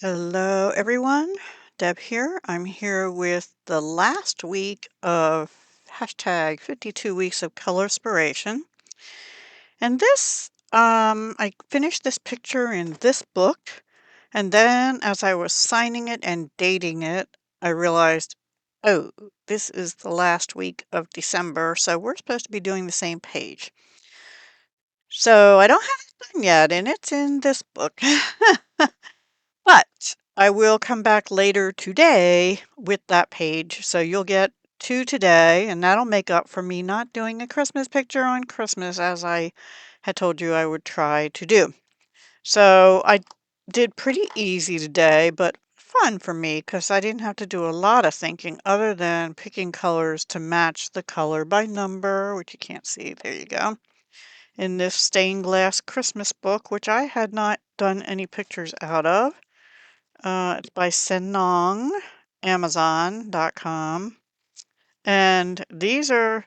Hello, everyone. Deb here. I'm here with the last week of hashtag 52 weeks of colorspiration. And I finished this picture in this book. And then as I was signing it and dating it, I realized, oh, this is the last week of December. So we're supposed to be doing the same page. So I don't have it done yet, and it's in this book. But I will come back later today with that page. So you'll get two today, and that'll make up for me not doing a Christmas picture on Christmas as I had told you I would try to do. So I did pretty easy today, but fun for me because I didn't have to do a lot of thinking other than picking colors to match the color by number, which you can't see. There you go. In this stained glass Christmas book, which I had not done any pictures out of. It's by Senong, Amazon.com. And these are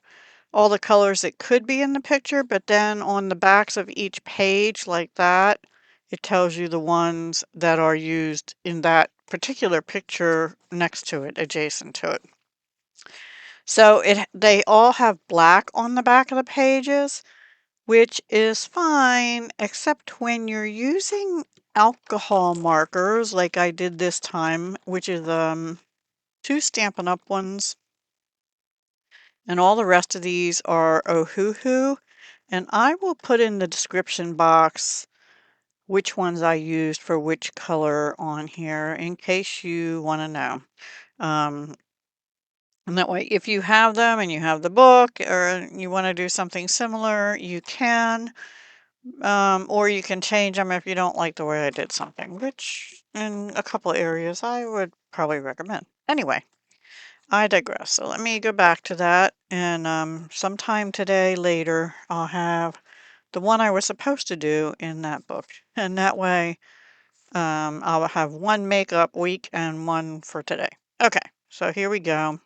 all the colors that could be in the picture, but then on the backs of each page like that, it tells you the ones that are used in that particular picture next to it, adjacent to it. So they all have black on the back of the pages, which is fine, except when you're using alcohol markers like I did this time, which is two Stampin' Up ones, and all the rest of these are Ohuhu, and I will put in the description box which ones I used for which color on here in case you want to know. And that way, if you have them and you have the book or you want to do something similar, you can. Or you can change them if you don't like the way I did something, which in a couple areas I would probably recommend. Anyway, I digress. So let me go back to that, and sometime today later I'll have the one I was supposed to do in that book. And that way I'll have one makeup week and one for today. Okay, so here we go.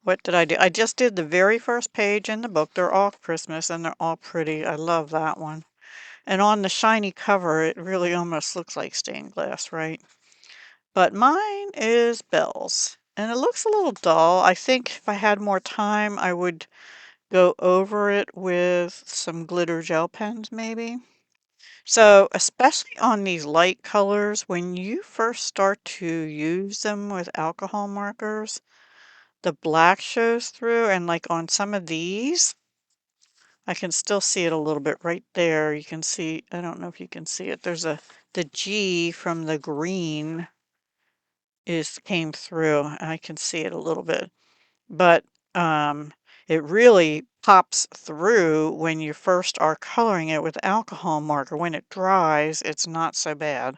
What did I do? I just did the very first page in the book. They're all Christmas and they're all pretty. I love that one. And on the shiny cover, it really almost looks like stained glass, right? But mine is bells. And it looks a little dull. I think if I had more time, I would go over it with some glitter gel pens, maybe. So, especially on these light colors, when you first start to use them with alcohol markers, the black shows through. And like on some of these, I can still see it a little bit right there. You can see, I don't know if you can see it. There's the G from the green came through. I can see it a little bit, but it really pops through when you first are coloring it with alcohol marker. When it dries, it's not so bad,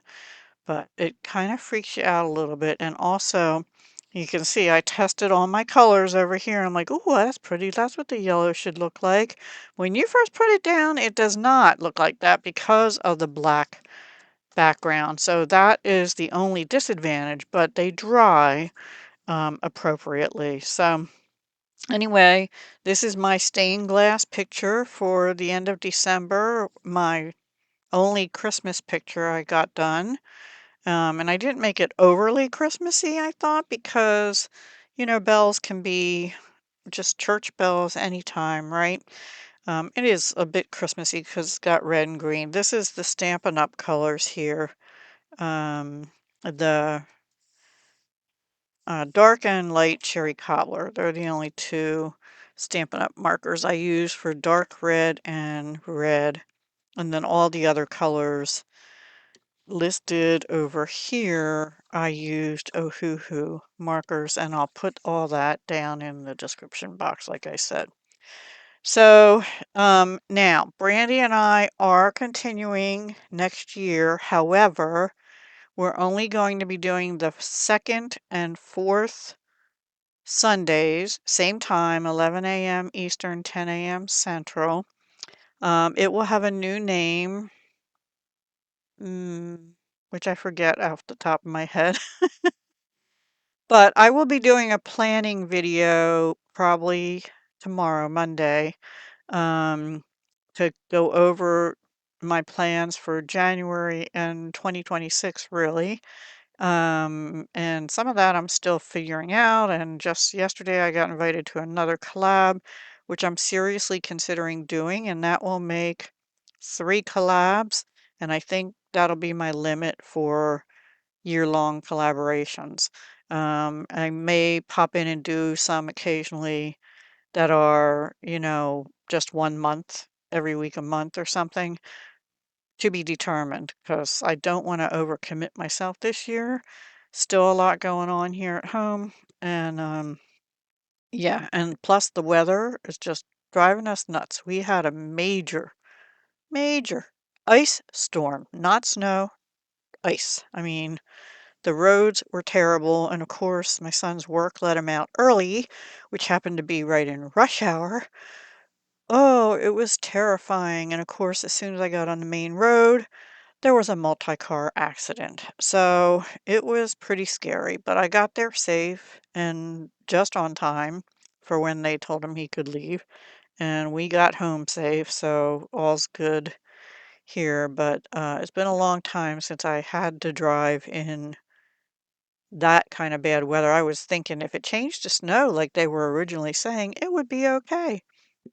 but it kind of freaks you out a little bit. And also, you can see I tested all my colors over here. I'm like, oh, that's pretty. That's what the yellow should look like. When you first put it down, it does not look like that because of the black background. So that is the only disadvantage, but they dry appropriately. So anyway, this is my stained glass picture for the end of December, my only Christmas picture I got done. And I didn't make it overly Christmassy, I thought, because, bells can be just church bells anytime, right? It is a bit Christmassy because it's got red and green. This is the Stampin' Up colors here. The dark and light cherry cobbler. They're the only two Stampin' Up markers I use for dark red and red. And then all the other colors listed over here, I used Ohuhu markers, and I'll put all that down in the description box, like I said. So now, Brandy and I are continuing next year. However, we're only going to be doing the second and fourth Sundays, same time, 11 a.m. Eastern, 10 a.m. Central. It will have a new name, which I forget off the top of my head. But I will be doing a planning video probably tomorrow, Monday, to go over my plans for January and 2026, really. And some of that I'm still figuring out. And just yesterday, I got invited to another collab, which I'm seriously considering doing, and that will make 3 collabs. And I think that'll be my limit for year-long collaborations. I may pop in and do some occasionally that are, just 1 month, every week a month or something, to be determined, because I don't want to overcommit myself this year. Still a lot going on here at home. And yeah, and plus the weather is just driving us nuts. We had a major, major ice storm, not snow, ice. I mean, the roads were terrible. And of course, my son's work let him out early, which happened to be right in rush hour. Oh, it was terrifying. And of course, as soon as I got on the main road, there was a multi-car accident. So it was pretty scary, but I got there safe and just on time for when they told him he could leave. And we got home safe, so all's good here. But it's been a long time since I had to drive in that kind of bad weather. I was thinking if it changed to snow like they were originally saying, it would be okay.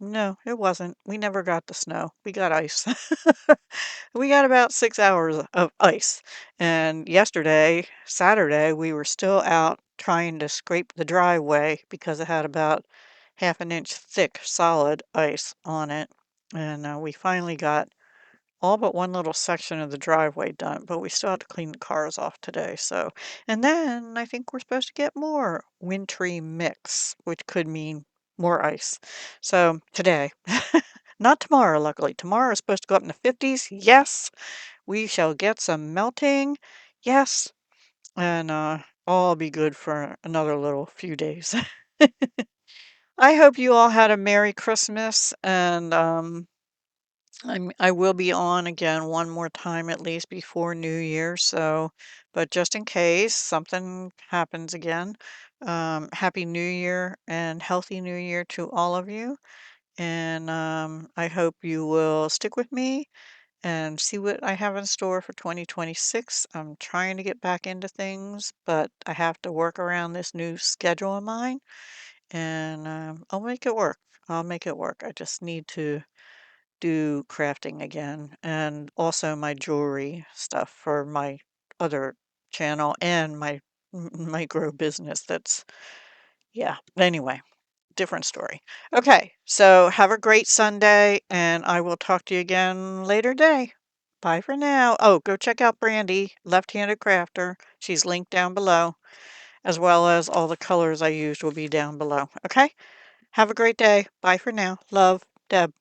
No, it wasn't. We never got the snow. We got ice. We got about 6 hours of ice. And yesterday, Saturday, we were still out trying to scrape the driveway because it had about half an inch thick solid ice on it. And we finally got all but one little section of the driveway done, but we still have to clean the cars off today. So, and then I think we're supposed to get more wintry mix, which could mean more ice. So today, not tomorrow, luckily. Tomorrow is supposed to go up in the 50s. Yes, we shall get some melting. Yes, and all be good for another little few days. I hope you all had a Merry Christmas, and I will be on again one more time at least before New Year, so but just in case something happens again, Happy New Year and Healthy New Year to all of you. And I hope you will stick with me and see what I have in store for 2026. I'm trying to get back into things, but I have to work around this new schedule of mine, and I'll make it work. I'll make it work. I just need to do crafting again and also my jewelry stuff for my other channel and my micro business. That's, yeah. Anyway, different story. Okay, so have a great Sunday, and I will talk to you again later day. Bye for now. Oh, go check out Brandy, Left-Handed Crafter. She's linked down below, as well as all the colors I used will be down below. Okay, have a great day. Bye for now. Love, Deb.